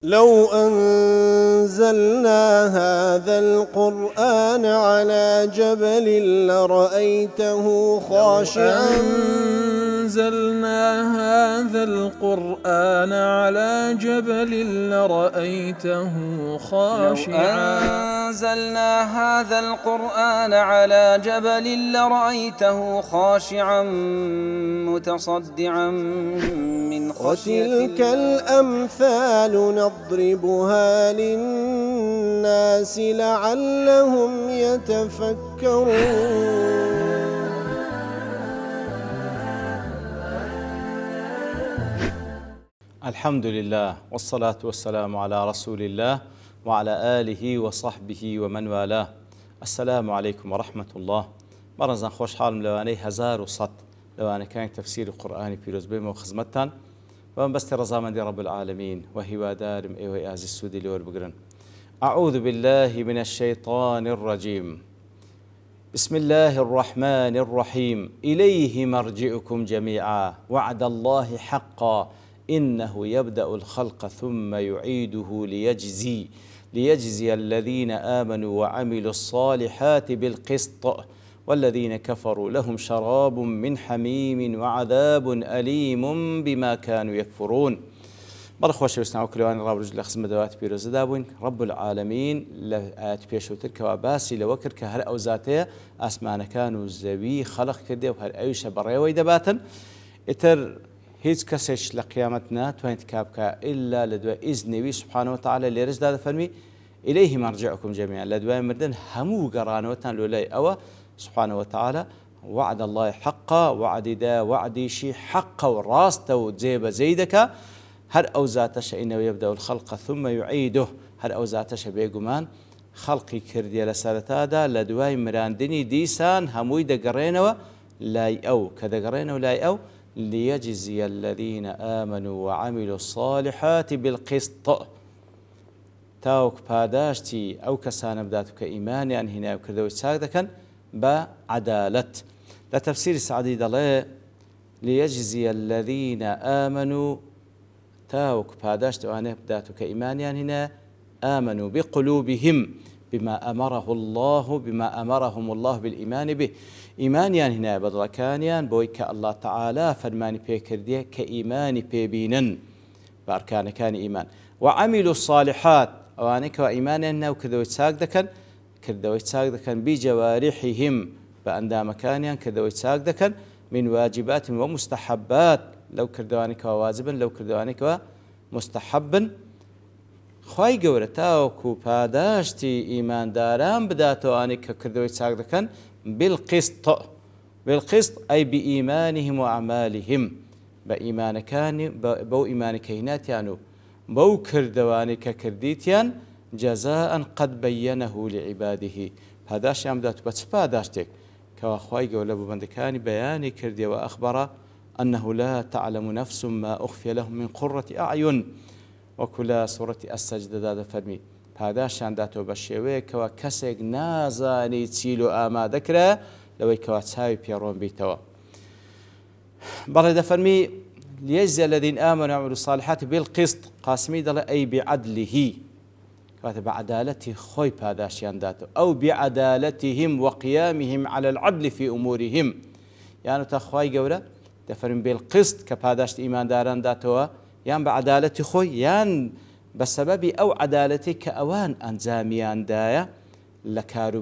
لو أنزلنا هذا القرآن على جبل لرأيته خاشعا أنزلنا هذا القرآن على جبل لرأيته خاشعا أنزلنا هذا القرآن على جبل لرأيته خاشعا متصدعا من خشية وتلك الأمثال نضربها للناس لعلهم يتفكرون. الحمد لله والصلاة والسلام على رسول الله وعلى آله وصحبه ومن والاه. السلام عليكم ورحمة الله. برزان خوش حالم لواني 1100 لواني كان تفسير القرآن في رزبهم وخزمتان ومن بست رزامن دي رب العالمين وهو دارم ايوه ازي السودي لور بقرن. أعوذ بالله من الشيطان الرجيم. بسم الله الرحمن الرحيم. إليه مرجعكم جميعا وعد الله حقا إنه يبدأ الخلق ثم يعيده ليجزي الذين آمنوا وعملوا الصالحات بالقسط والذين كفروا لهم شراب من حميم وعذاب أليم بما كانوا يكفرون. بەڵێ خۆشەویستان کلێوانی ڕابردوو لە خزمەت دەوات پیرۆزەدا بووین. رب العالمین لە ئاەت پێشووتر کەوا باسی لەوە کرد کە هەر ئەو زاتەیە ئاسمانەکان و زەوی خەڵق کردێ و هەر ئەویشە بەڕێوەی دەباتن. ئیتر هیچ کەسێک لە قیامەت ناتوانێت کابکە ئیلا لە دوای ئیزنەوی سوبحانەوە وتەعالە لێرەشدا دەفەرمی ئیلەیهی مەرجعکم جەمیعا، لە دوای مردن هەموو گەڕانەوەتان لۆلای ئەوە سبحانه وتعالى. وعد الله حقا، وعدي دا وعدي شي حقا وراست وجيب زيدك. هر أو ذاتش إنه يبدأ الخلق ثم يعيده. هر أو ذاتش بيقمان خلقي كردي لسرتادا لدواي مراندني ديسان هموي دقرينوا لاي أو كدقرينوا لاي أو ليجزي الذين آمنوا وعملوا الصالحات بالقسط. تاوك باداشتي أو كسان بداتك إيماني أن هنا وكردوي ساقدكن بعدالة. لتفسير سعدي دلي ليجزي الذين آمنوا تاوك باداشت وأنا بداتك إيمانيا هنا آمنوا بقلوبهم بما أمرهم الله بالإيمان به. إيمانيا هنا بدركانيا بويك الله تعالى فرماني بيكرديه كإيماني بيبينن بأركان كان إيمان وعملوا الصالحات وأنك وإيمانيا وكذا يتساقدكن كردويت ساقدكن بجوارحهم بأندام كانيان كردويت ساقدكن من واجبات ومستحبات لو كردوانك واجبا لو كردوانك مستحبا. خواهي قورتاوكو پاداشتي إيمان داران بداتو آنك كردويت ساقدكن بالقسط أي بإيمانهم وأعمالهم بإيمان كان بو إيمان كيناتيانو بو كردوانك كرديتيان جزاء قد بينه لعباده. هذاش يامدات بتسبا داشتك كواخواي قول ابو بندكاني بياني كردي واخبر انه لا تعلم نفس ما اخفي لهم من قرة اعين وكلا سورة السجدة دادا فرمي. هذاش يامداتو بشيوي كوا كسك نازاني تسيلو اما ذكرى لو كوا تساوي بيرون بيتوا برد فرمي ليجزي الذين امنوا وعملوا الصالحات بالقسط قاسمي دل اي بعدله بعدالته خوي باداشيان داتو أو بعدالتهم وقيامهم على العدل في أمورهم. يعني تخواي قولة تفرم بالقسط كباداشت إيمان داران داتوا يعني بعدالة خوي يعني بسبب أو عدالتي كأوان أنزاميان دايا لكارو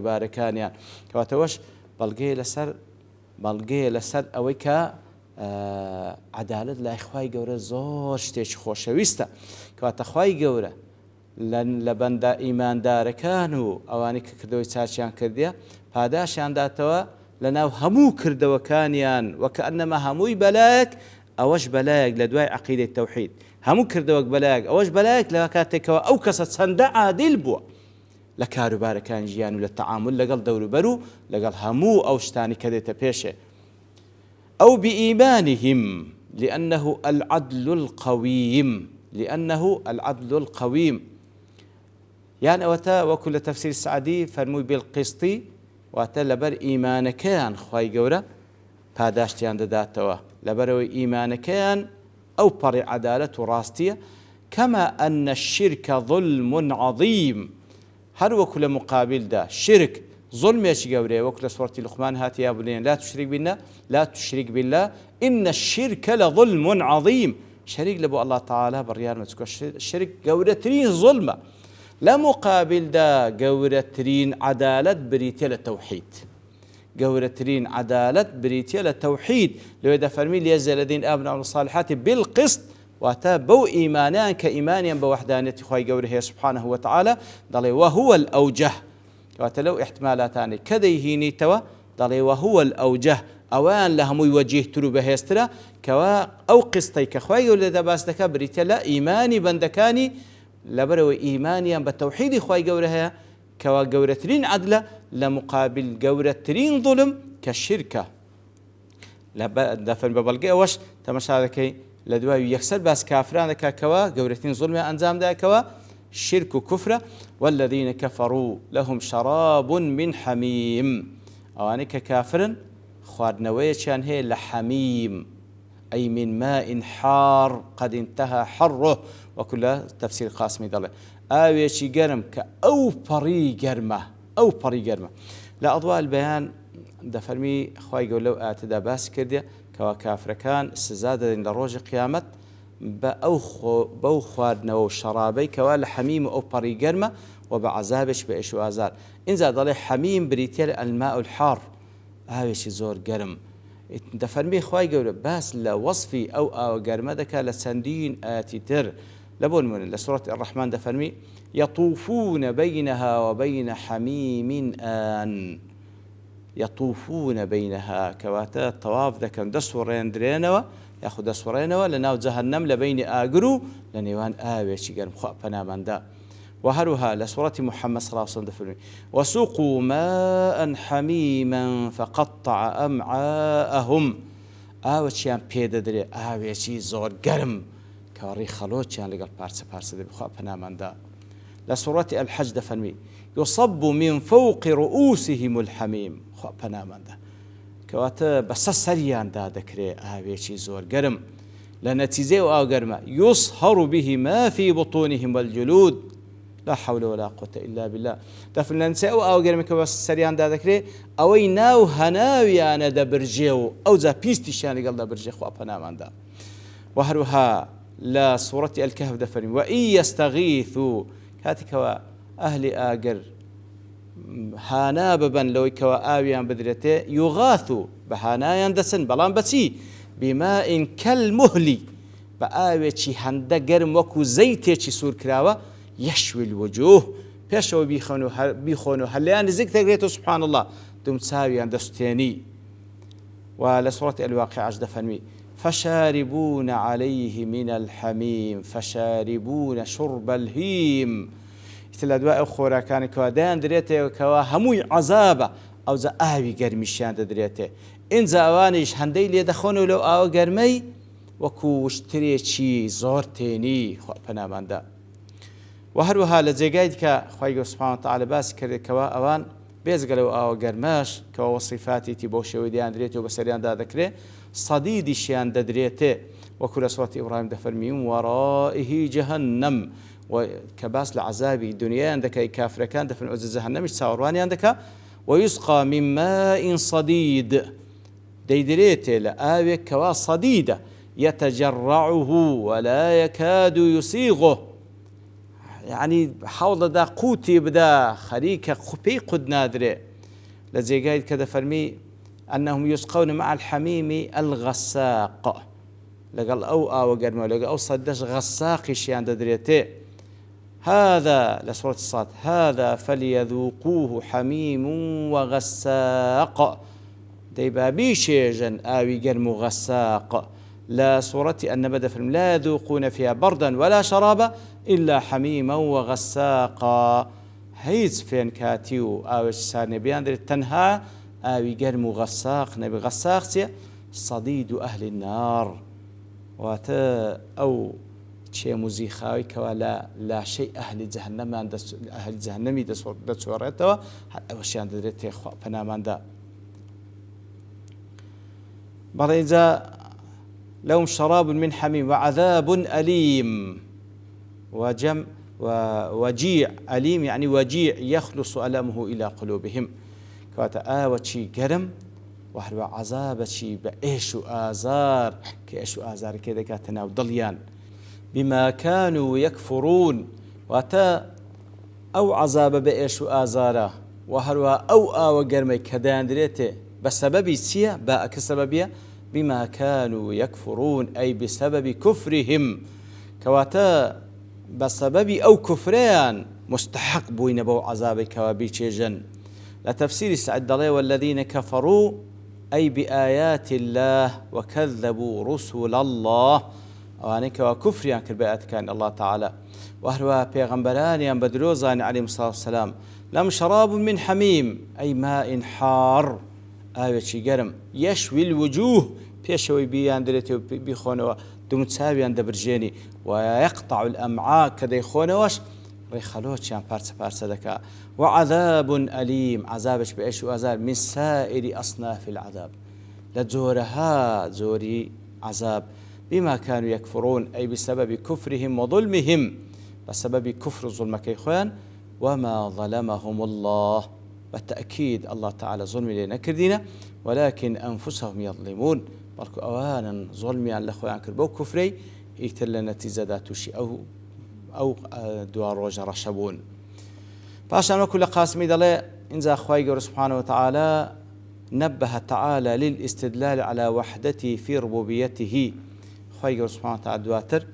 باركانيان كواتوش بلقي لسر أويكا عدالت لا إخوای گەورە زۆر شتێکی خۆشەویستە کەواتە خوای گەورە لە بەندە ئیماندارەکان و ئەوانەی کە کردەوەی چاچیان کردیە پاداشیان داتەوە لەناو هەموو کردەوەکانیان وەکەئەنەما هەمووی بەلایەک ئەوەش بەلایەک لە دوای عەقیدەی تەوحید هەموو کردەوەک بەلایەک ئەوەش بەلایەک لە کاتێکەوە ئەو کەسە چەندە عادل بووە لە کاروبارەکان ژیان و لە تەعامل لەگەڵ دەوروبەر و لەگەڵ هەموو ئەو شتانی کە دێتە پێشێ. أو بإيمانهم لأنه العدل القويم. يعني أوتا وكل تفسير السعدي فرموي بالقسط واتا لبر إيمانكان خواي قورة پاداشتيان داداتوا لبروي إيمانكان أو بري عدالة راستية. كما أن الشرك ظلم عظيم، هر وكل مقابل دا شرك ظلم يشي قوري. وكل سورة لقمان هات يا بني لا تشرك بالله لا تشرك بالله إن الشرك لظلم عظيم. شريك لبو الله تعالى بريان متسكو الشرك قورترين ظلمة، لا مقابل دا قورترين عدالة بريتي للتوحيد. قورترين عدالة بريتي للتوحيد. لو إذا فرمي ليزي الذين آمنوا الصالحات بالقسط واتبوا إيمانان كإيمانيا بوحدانية خواهي قوره سبحانه وتعالى ضلي وهو الأوجه. واتلو احتمالاتاني كذيهيني توا ضلي وهو الأوجه أوان لهم يوجه تلو بهسترا كوا أو قسطي كخواهي ولذا باستكا بريتي لا إيماني بندكاني لبرو إيمانيا بالتوحيد خواهي قوره كوا قورترين عدلة لمقابل قورترين ظلم كالشركة. دفن ببلغي أوش تمشى هذا لدواء يكسر بس كافران كوا قورتين ظلم أنزام دا كوا شرك وكفر. والذين كفروا لهم شراب من حميم، أواني كافر خواردنوية كان هي لحميم أي من ماء حار قد انتهى حره. وكل تفسير قاسمي ضل آويشي قرم كأو بري قرمة أو بري قرمة. لا أضواء البيان دفرمي خواهي يقول لو آتدا باس كردية كوا كافر كان سزادة لروج قيامت بأو خواردنو شرابي كوا لحميم أو بري قرمة وبعذابش بإيش وآزار. إن زاد عليه حميم بريتيل الماء الحار آويشي زور قرم. دفرمي خواهي يقول باس لوصفي أو قرمة دكا لسندين آتيتر لبون من لسورة الرحمن دفرمي يطوفون بينها وبين حميم آن. يطوفون بينها كواتا الطواف ذكر دسورين درينوا ياخذ دسورينوا لناو جهنم لبين آقرو لنيوان آويشي قرم خواء بنامان دا. وهروها لسورة محمد صلى الله عليه وسلم دفرمي وسوقوا ماء حميما فقطع أمعاءهم. آوشيان بيدا دري آويشي زور قرم كاري خلوتشان لقل بارسة دي بخواء بنامان دا. لسورة الحج دفرمي يصب من فوق رؤوسهم الحميم خواء بنامان دا كواتا بس سريان دا دكري آويشي زور قرم لنتيزي أو قرمة يصهر به ما في بطونهم والجلود لا حول ولا قوة إلا بالله. دفن لنسي أو قرمة كواتا سريان دا دكري أوي ناو هناويان دا برجيو أو زا بيستيشان لقل دا برجي خواء بنامان دا. وهروها لا سورة الكهف دفرمي وإن يستغيثوا كاتكوا أهل آقر هاناببا لو كوا آويان بدرته يغاثوا بهانايا دسن بلان بسي بماء كالمهلي بآويتشي هندا قرم وكو زيتيتشي سور كراوة يشوي الوجوه بيشو بيخونو هليان زيك تقريتو سبحان الله دم تساويان دستيني. ولسورة الواقع عجد فنمي فشاربون عليه من الحميم فشاربون شرب الهيم. الأدواء أخرى كان كوادان دريته وكوا هموي عذابه أو ذا آوي قرمشان دريته إن زاوانيش هندي لي دخونوا لو آو قرمي وكو اشتري شي زورتيني خو بنامان دا. وهروها لزيقايد كخواهي سبحانه وتعالى باس كرد كوا أوان بيزقلوا آو قرماش كوا وصفاتي تبوشي وديان دريته وبسريان دا ذكره صديدي شيان دريته. وكل سورة إبراهيم دفرمي ورائه جهنم وكباس لعذابي دنيا عندك كافر كان دفن عز جهنم مش ساورواني عندك ويسقى من ماء صديد ديدريته لآوي كوا صديدة يتجرعه ولا يكاد يسيغه. يعني حول دا قوتي بدا خريكة خبي قد نادرة لزي قايد كذا فرمي أنهم يسقون مع الحميم الغساق لقال أو قرمه لقال أو صدش غساقي شيان دريته. هذا لسورة الصاد هذا فليذوقوه حميم وغساق ديبا بيشيجن آوي قرم غساق. لا سورة النبأ فيلم لا يذوقون فيها بردا ولا شرابا إلا حميما وغساقا. هيز فين كاتيو آوي ساني بياندر تنها آوي قرم غساق نبي غساق صديد أهل النار واتا أو شيء مزيخاوي كوا لا شيء أهل جهنم عند أهل جهنمي دسورته وشيء عند دريته بنامان دا. بعد إذا لهم شراب من حميم وعذاب أليم وجيع أليم يعني وجيع يخلص ألمه إلى قلوبهم كواتا آوتشي قرم وهروا عذابتشي بإيش آزار كإيش آزار كذا كاتنا وضليان بما كانوا يكفرون واتا أو عذاب بإيش آزاره وهروا أو قرمي كدان دريته بسبب سيا باء كسببيا بما كانوا يكفرون أي بسبب كفرهم كواتا بسبب أو كفريان مستحق بوين بو عذاب كوابي تشيجن لتفسير سعد الله والذين كفروا أي بآيات الله وكذبوا رسل الله وانك وكفريان كربات كان الله تعالى وهروا بيغمبران بدروزان عليهم الصلاة والسلام لم شراب من حميم أي ماء حار آوشي قرم يشوي الوجوه بيشوي بيان دريتي بيخونوا دمتساويان دبرجيني ويقطع الأمعاء كذا يخونوش ريخلوش يعني بارسة دكا وعذاب أليم عذابش بإيش وأزال من سائر أصناف العذاب لزورها زوري عذاب بما كانوا يكفرون أي بسبب كفرهم وظلمهم بسبب كفر الظلم كيخوان وما ظلمهم الله بالتأكيد الله تعالى ظلم لنا كردينا ولكن أنفسهم يظلمون بركو أوانا ظلمي عن الأخوان كربو كفري يكتل نتيجة ذاتوشي أو دوار روج رشبون باشان وكل قاسمي دلي إنزا أخوائي سبحانه وتعالى نبه تعالى للاستدلال على وحدته في ربوبيته أخوائي سبحانه وتعالى دواتر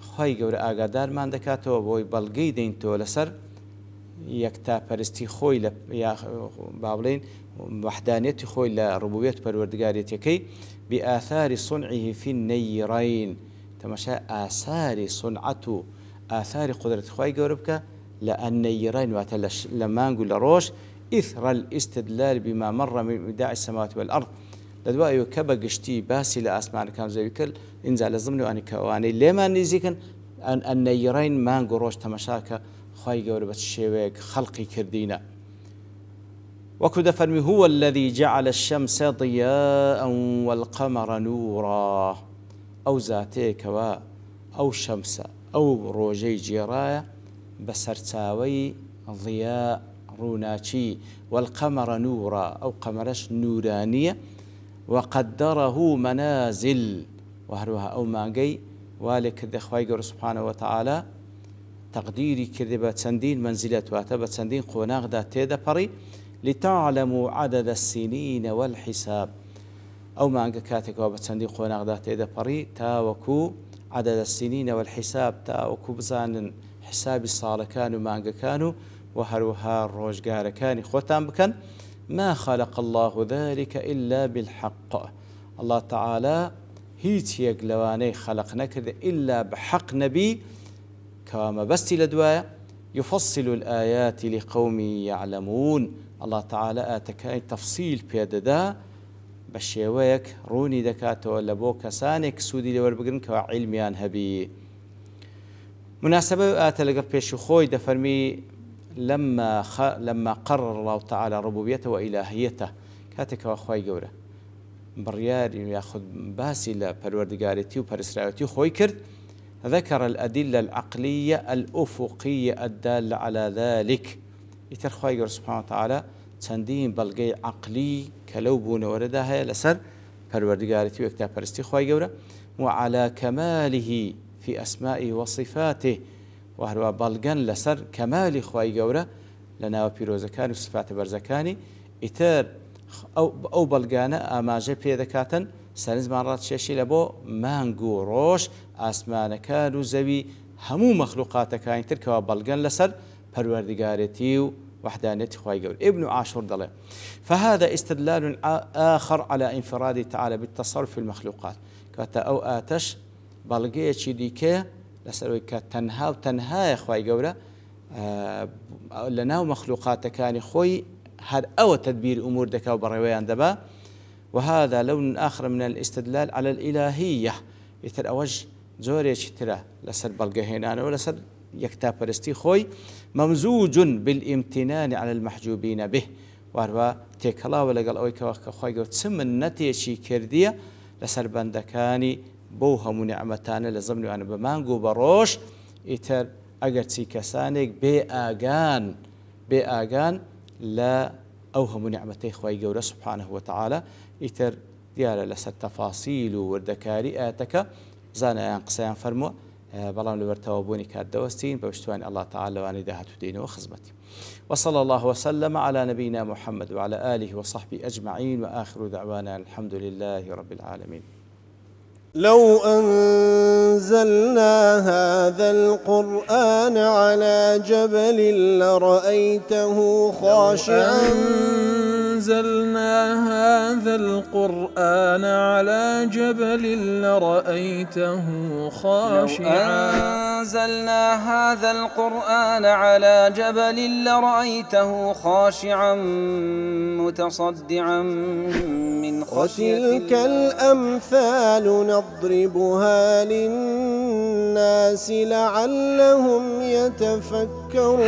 أخوائي آقادار ما عندكاتو بوي بلقي دينتو لسر يكتا پرستی خوی یا بابلين وحدانية خوي لربوبية پروردگاريتي بآثار صنعه في النيرين تمشى آثار صنعته آثار قدرة خوي قربك لأن نيرين واتلش لما نقول لروش إثر الاستدلال بما مر من بداع السماوات والأرض لدواء كبقشتي باسي لأسمان كان زي كل إنزال الضمن وأني كواني لما نزيكن أن النيرين ما نقول روش تمشاك خواهي قولة الشيوك خلقي كردينا وكذا فرمي هو الذي جعل الشمس ضياء والقمر نورا أو ذاتيك أو شمس أو روجي جيرايا بسرتاوي ضياء روناتشي والقمر نورا أو قمرش نورانية وقدره منازل وهروها أو ماقي والك ذي خواهي قولة سبحانه وتعالى تقديري كذبة سندين منزلات واتبة سندين قوناغ دا تيدا بري لتعلموا عدد السنين والحساب أو ما أنك كاتك وابت سندين قوناغ دا تيدا بري تاوكو عدد السنين والحساب تاوكو بزان حساب الصالة كانوا ما أنك كانوا وهروها الروجقار كان خوتان بكن ما خلق الله ذلك إلا بالحق الله تعالى هيت يقلواني خلقنا كذا إلا بحق نبي كما بستي لدوايا يفصل الآيات لقوم يعلمون الله تعالى آتكاي تفصيل بيددا بشيويك روني دكاتو لبوك سانك سودي لور بقرن كوا علميان هبي مناسبة آتلقى بيشو خوي دفرمي لما قرر الله تعالى ربوبيته وإلهيته كاتك وأخوي قوله بريار ياخذ باسي لبروردقارتي وبرسراوتي خوي كرد ذكر الأدلة العقلية الأفقية الدالة على ذلك يترخوا سبحانه وتعالى تندين بلغي عقلي كلوبون وردها لسر پروردگارتي وكتا پرستي خواهي قورا وعلى كماله في أسمائه وصفاته وهو بلغن لسر كمال خواهي قورا لنا وبيروزكان وصفات برزكاني إتر أو بلغانا أماجه بيدكاتا سنز مرات شيشي لبو مانگو روش آسمان كانوا زوي همو مخلوقات كاين تركوا بلغن لسر پروردگارتي وحدانية خواهي قول ابن عاشور دله فهذا استدلال آخر على انفراد تعالى بالتصرف في المخلوقات كاتا أو آتش بلغيه چي ديكي لسروي كتنها وتنها خواهي قوله لناو مخلوقات كان خوي هذا أو تدبير أمور دكا وبرويان دبا وهذا لون آخر من الاستدلال على الإلهية يتر أوج زوري ترى لسر بلغهينان ولسر يكتا برستي خوي ممزوج بالامتنان على المحجوبين به وهو تيكلا ولقال أوي كواخ خوي قلت سم النتيجة كردية لسر بندكاني بۆ هەموو نیعمەتانە لە زەمنیوانە بە مانگ و بە ڕۆژ ئیتر ئەگەر چی کەسانێک بێ ئاگان لە ئەو هەموو نیعمەتەی خۆی گەورە سبحانه وتعالى ئیتر دیارە لەسەر تەفاسیل و وردەکاری ئاەتەکە زانایان قسەیان فەرمووە بەڵام لەبەرتەوە بوونی کات دەوەستین بە پشتیوانی الله تعالى لەوانەی داهاتوو دێنەوە خزمەتی. وصلى الله وسلم على نبينا محمد وعلى آله وصحبه أجمعين وآخر دعوانا الحمد لله رب العالمين. لو أنزلنا هذا القرآن على جبل لرأيته خاشعا أنزلنا هذا القرآن على جبل لرأيته خاشعا أنزلنا هذا القرآن على جبل لرأيته خاشعا متصدعا من خشية الله. وتلك الأمثال نضربها للناس لعلهم يتفكرون.